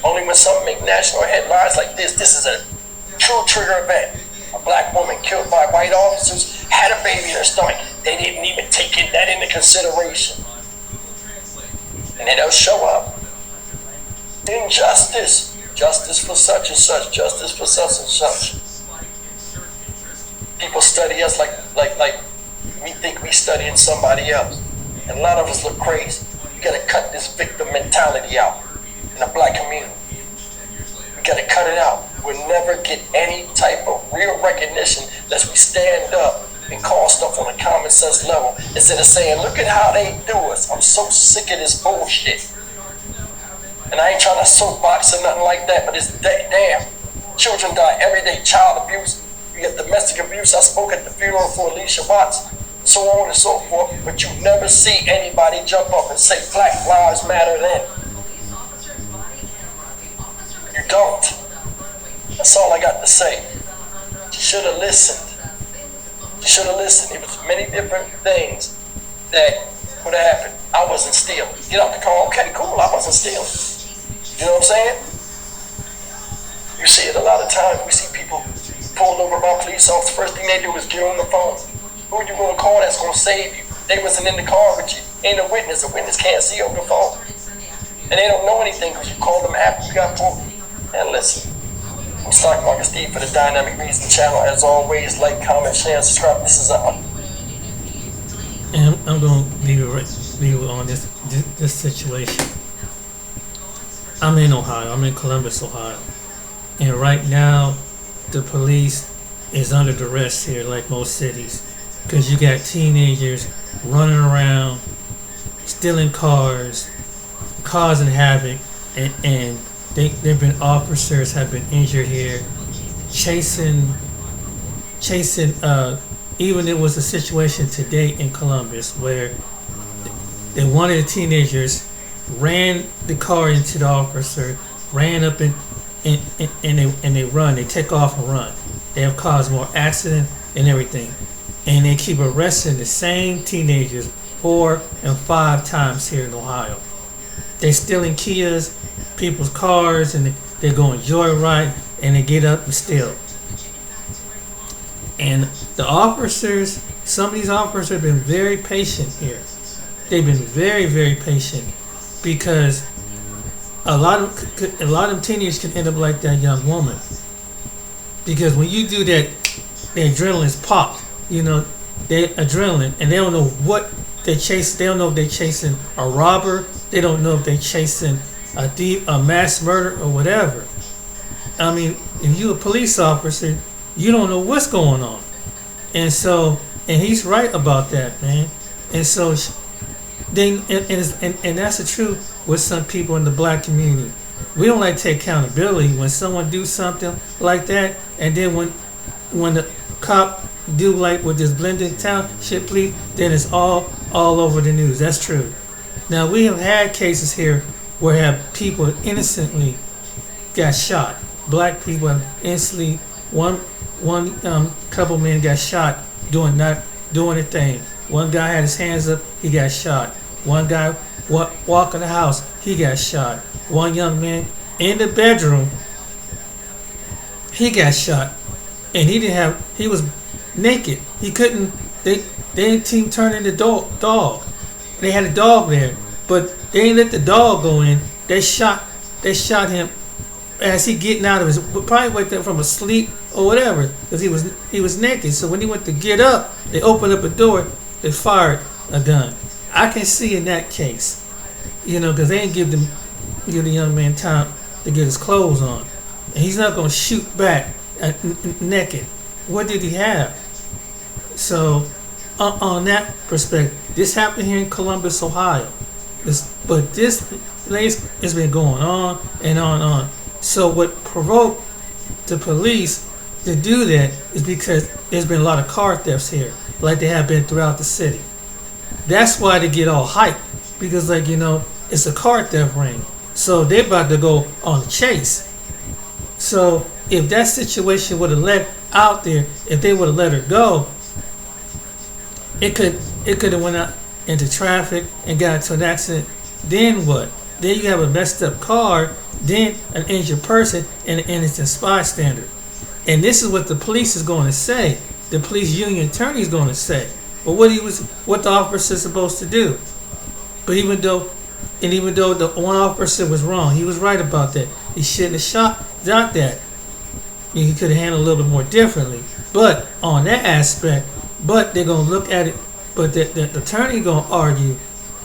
Only when something make national headlines like this is a true trigger event. A black woman killed by white officers had a baby in her stomach. They didn't even take that into consideration. And then they'll show up. Injustice. Justice for such and such. Justice for such and such. People study us like we think we studying somebody else. And a lot of us look crazy. You gotta cut this victim mentality out in the black community. We gotta cut it out. We'll never get any type of real recognition unless we stand up and call stuff on a common sense level instead of saying, look at how they do us. I'm so sick of this bullshit. And I ain't trying to soapbox or nothing like that, but it's damn. Children die every day. Child abuse. You get domestic abuse. I spoke at the funeral for Alicia Watts, so on and so forth. But you never see anybody jump up and say Black Lives Matter then. You don't. That's all I got to say. You should have listened. You should have listened. It was many different things that would have happened. I wasn't stealing. Get out the car. Okay, cool. I wasn't stealing. You know what I'm saying? You see it a lot of times. We see people pulled over by police officers. First thing they do is get on the phone. Who are you going to call that's going to save you? They wasn't in the car with you. Ain't a witness. A witness can't see over the phone. And they don't know anything because you called them after you got pulled. And listen, I'm Stock Market Steve for the Dynamic Reason channel. As always, like, comment, share, and subscribe. This is out. And I'm going to leave it on this situation. I'm in Ohio. I'm in Columbus, Ohio. And right now, the police is under duress here, like most cities. Because you got teenagers running around, stealing cars, causing havoc, and there've been officers have been injured here, chasing chasing. Even it was a situation today in Columbus where one of the teenagers ran the car into the officer, ran up and they run. They take off and run. They have caused more accident and everything, and they keep arresting the same teenagers 4 and 5 times here in Ohio. They stealing Kias, people's cars, and they're going joyride, and they get up and steal. And the officers, some of these officers have been very patient here. They've been very, very patient because a lot of them teenagers can end up like that young woman. Because when you do that, their adrenaline's popped. You know, their adrenaline, and they don't know what they chase. They don't know if they're chasing a robber. They don't know if they're chasing a thief, a mass murder, or whatever. I mean, if you're a police officer, you don't know what's going on. And so, and he's right about that, man. And so, and that's the truth with some people in the black community. We don't like to take accountability when someone do something like that, and then when the cop do like with this Blendon Township police, then it's all over the news. That's true. Now we have had cases here where have people innocently got shot. Black people have instantly one couple men got shot not doing a thing. One guy had his hands up, he got shot. One guy walk in the house, he got shot. One young man in the bedroom, he got shot, and he was naked. He couldn't. They didn't turn in the dog. They had a dog there, but they didn't let the dog go in. They shot him as he getting out of his, probably wake up from a sleep or whatever, because he was naked. So when he went to get up, they opened up a door, they fired a gun. I can see in that case, because they didn't give the young man time to get his clothes on, and he's not going to shoot back naked. What did he have? So on that perspective, this happened here in Columbus, Ohio. But this place has been going on and on and on. So what provoked the police to do that is because there's been a lot of car thefts here, like they have been throughout the city. That's why they get all hyped, because it's a car theft ring. So they're about to go on the chase. So if that situation would have let out there, if they would have let her go, it could have went out into traffic and got into an accident. Then what? Then you have a messed up car, then an injured person, and an innocent bystander. And this is what the police is going to say. The police union attorney is going to say. But what the officer is supposed to do. But even though the one officer was wrong, he was right about that. He shouldn't have shot that. He could have handled it a little bit more differently. But on that aspect, but they're going to look at it. But the attorney going to argue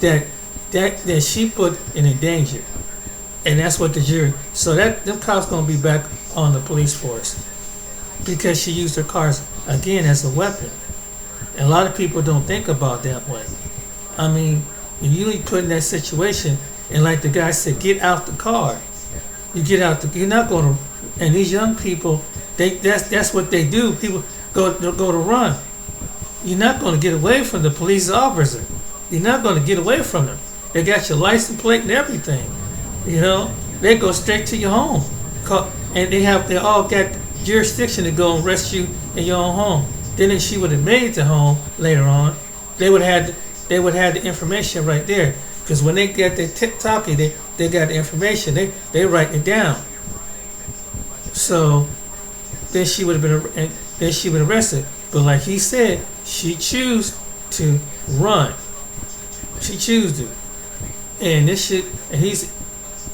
that she put in danger, and that's what the jury. So them cops going to be back on the police force because she used her cars again as a weapon. And a lot of people don't think about that way. I mean, if you put in that situation, and like the guy said, get out the car. You get out. You're not going to. And these young people, that's what they do. People go to run. You're not going to get away from the police officer. You're not going to get away from them. They got your license plate and everything. They go straight to your home, and they all got jurisdiction to go and arrest you in your own home. Then if she would have made it to home later on, they would have the information right there. Because when they get their talkie, they got the information. They write it down. So then she would have been arrested. But like he said, she chose to run. She chose to. And this shit,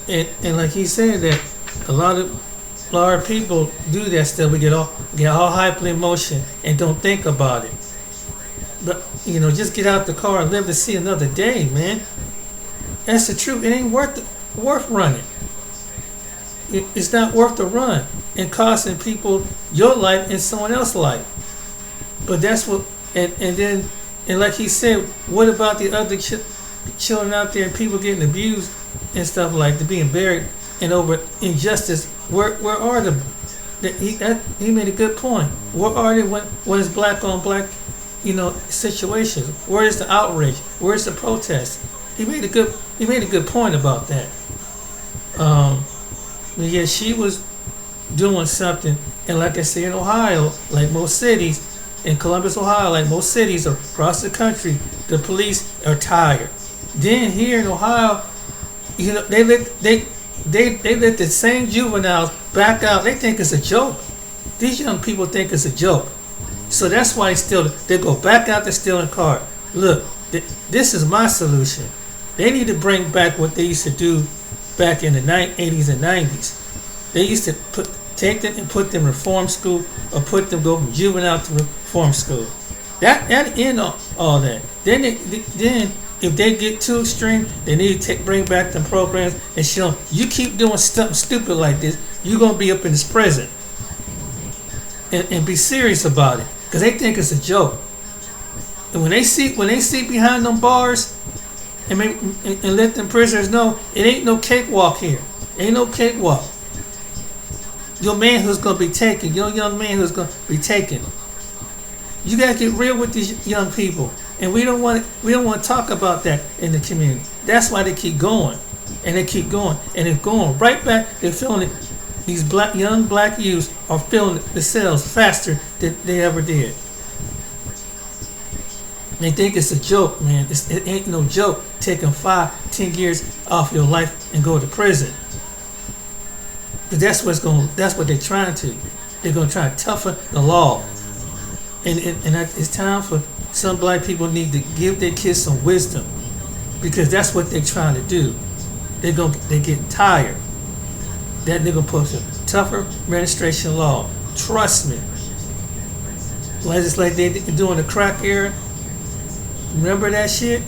and like he said, that a lot of people do that stuff. We get all hyper emotion and don't think about it. But just get out the car and live to see another day, man. That's the truth. It ain't worth running. It's not worth the run and costing people your life and someone else's life. But that's what, and like he said, what about the other children out there and people getting abused and stuff like that, being buried and over injustice? Where are the he made a good point. Where are they when it's black on black, situations? Where is the outrage? Where is the protest? He made a good point about that. Yeah, she was doing something, and like I say, in Ohio, like most cities, in Columbus, Ohio, like most cities across the country, the police are tired. Then here in Ohio, they let the same juveniles back out. They think it's a joke. These young people think it's a joke. So that's why they go back out to stealing cars. Look, this is my solution. They need to bring back what they used to do back in the 80s and 90s. They used to take them and put them in reform school, or go from juvenile to reform school. That end all that. Then if they get too extreme, they need to bring back them programs and show them, you keep doing something stupid like this, you're gonna be up in this prison. And be serious about it, because they think it's a joke. And when they see behind them bars, and let them prisoners know it ain't no cakewalk here. Ain't no cakewalk. Your man who's gonna be taken, your young man who's gonna be taken. You gotta get real with these young people, and we don't want to talk about that in the community. That's why they keep going, and they keep going, and they're going right back. They're feeling it. These young black youths are feeling the cells faster than they ever did. They think it's a joke, man. It ain't no joke taking 5-10 years off your life and go to prison. But that's what they're trying to. They're gonna try to toughen the law. And it's time for some black people need to give their kids some wisdom, because that's what they're trying to do. They're getting tired. That they're gonna put a tougher registration law. Trust me. Just like they doing the crack era. Remember that shit?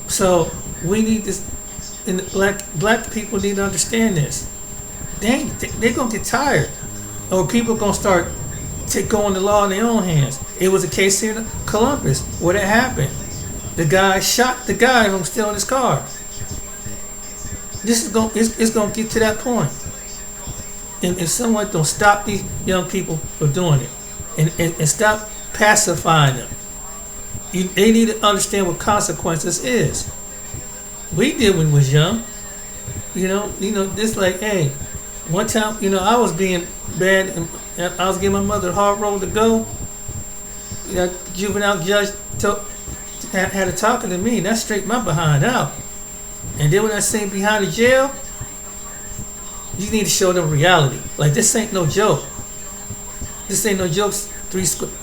So we need this, and black people need to understand this. They're gonna get tired, or people gonna start going the law in their own hands. It was a case here in Columbus where that happened. The guy shot the guy from stealing his car. It's gonna get to that point, and someone don't stop these young people from doing it, and stop pacifying them. They need to understand what consequences is. We did when we was young. This like, hey, one time, I was being bad, and I was giving my mother a hard road to go. Juvenile judge had a talking to me, and that straightened my behind out. And then when I seen behind the jail, you need to show them reality. Like, this ain't no joke. This ain't no jokes.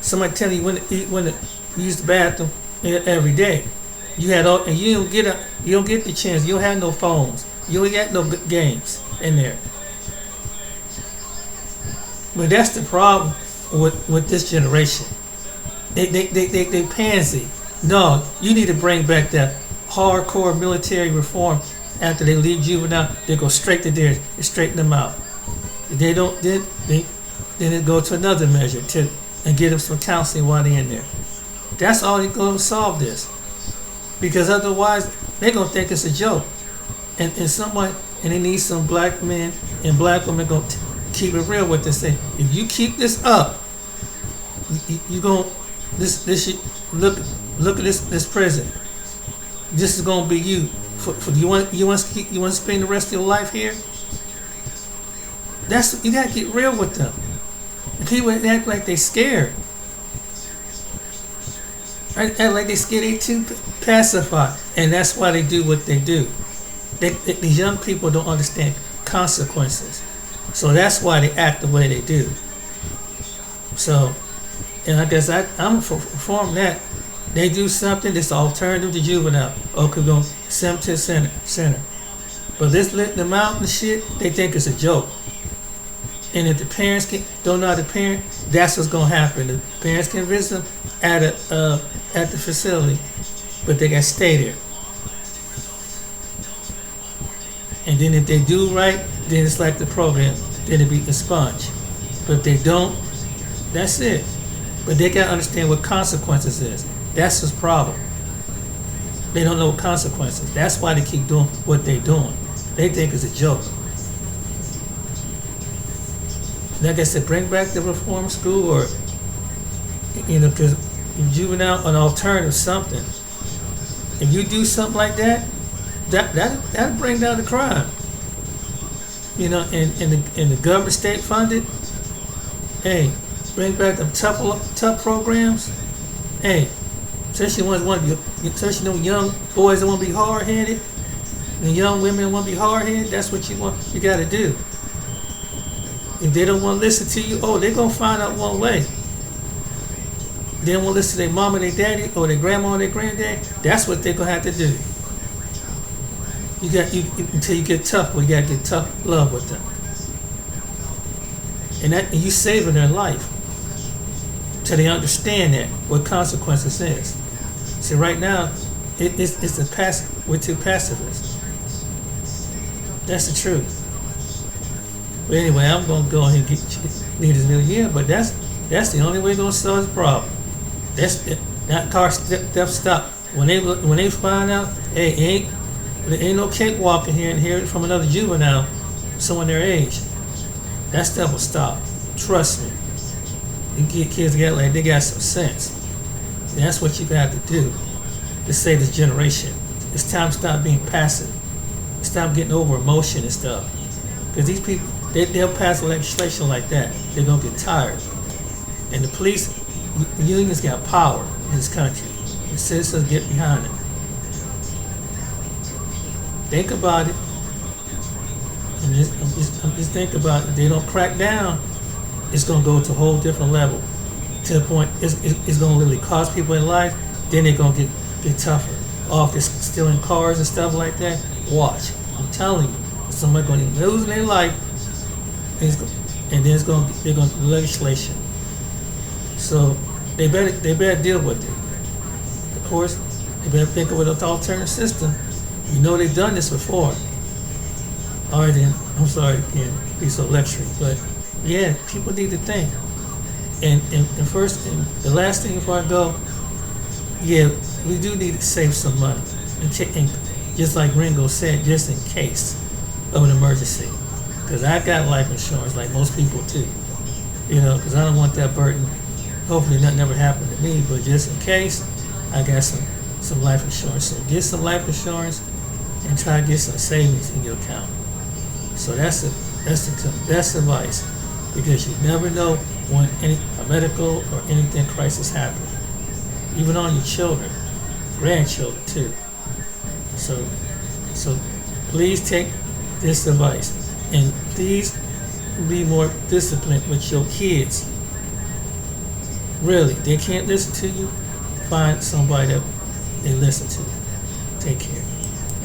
Somebody telling you when to use the bathroom every day. You don't get the chance. You don't have no phones. You ain't got no games in there. But that's the problem with this generation. They pansy. No, you need to bring back that hardcore military reform. After they leave juvenile, they go straight to there and straighten them out. If they don't, then they go to another measure and get them some counseling while they're in there. That's all they're going to solve this. Because otherwise, they're going to think it's a joke. And they need some black men and black women going to keep it real with this thing. If you keep this up, you going look at this prison. This is going to be you. You want to spend the rest of your life here? You got to get real with them. And people act like they scared. Act like they scared. They too pacified, and that's why they do what they do. These young people don't understand consequences, so that's why they act the way they do. So, and I guess I'm for that. They do something that's alternative to juvenile. Or could go send them to the center. But this letting them out and shit, they think it's a joke. And if the parents don't know how to parent, that's what's gonna happen. The parents can visit them at the facility, but they gotta stay there. And then if they do right, then it's like the program. Then it be a sponge. But if they don't, that's it. But they gotta understand what consequences is. That's his problem. They don't know what consequences. That's why they keep doing what they're doing. They think it's a joke. like I said, bring back the reform school, or because juvenile, an alternative something. If you do something like that, that'll bring down the crime. And the government state funded. Hey, bring back them tough programs. Hey, especially especially them young boys that want to be hard headed, and young women that want to be hard headed. That's what you got to do. If they don't want to listen to you, they're gonna find out one way. They don't want to listen to their mama, their daddy, or their grandma, or their granddad. That's what they're gonna have to do. Until you get tough, you gotta get tough love with them, and you saving their life, till they understand that what consequences is. See, right now, it's the passive. We're too pacifist. That's the truth. But anyway, I'm gonna go ahead and leave this video. But that's the only way we're gonna solve the problem. That car theft stop. When they find out, hey, there ain't no cakewalk in here and hear it from another juvenile, someone their age. That stuff will stop. Trust me. You get kids together like they got some sense. And that's what you got to do to save this generation. It's time to stop being passive. Stop getting over emotion and stuff. Because these people, they'll pass legislation like that. They're going to get tired. And the police, unions got power in this country. The citizens get behind it. Think about it. And just think about it. If they don't crack down, it's going to go to a whole different level. To the point, it's going to literally cost people in life. Then they're going to get tougher. Off this stealing cars and stuff like that. Watch. I'm telling you. Somebody's going to be losing their life. And then they're going to do legislation. So they better deal with it. Of course, they better think of an alternative system. You know they've done this before. All right then, I'm sorry again, be so lecturing, but yeah, people need to think. And first, and the last thing before I go, yeah, we do need to save some money. And just like Ringo said, just in case of an emergency. Because I got life insurance like most people too. Because I don't want that burden. Hopefully nothing ever happened to me, but just in case, I got some life insurance. So get some life insurance and try to get some savings in your account. So that's the best advice, because you never know when a medical or anything crisis happens, even on your children, grandchildren too. So please take this advice, and please be more disciplined with your kids. Really, they can't listen to you. Find somebody that they listen to.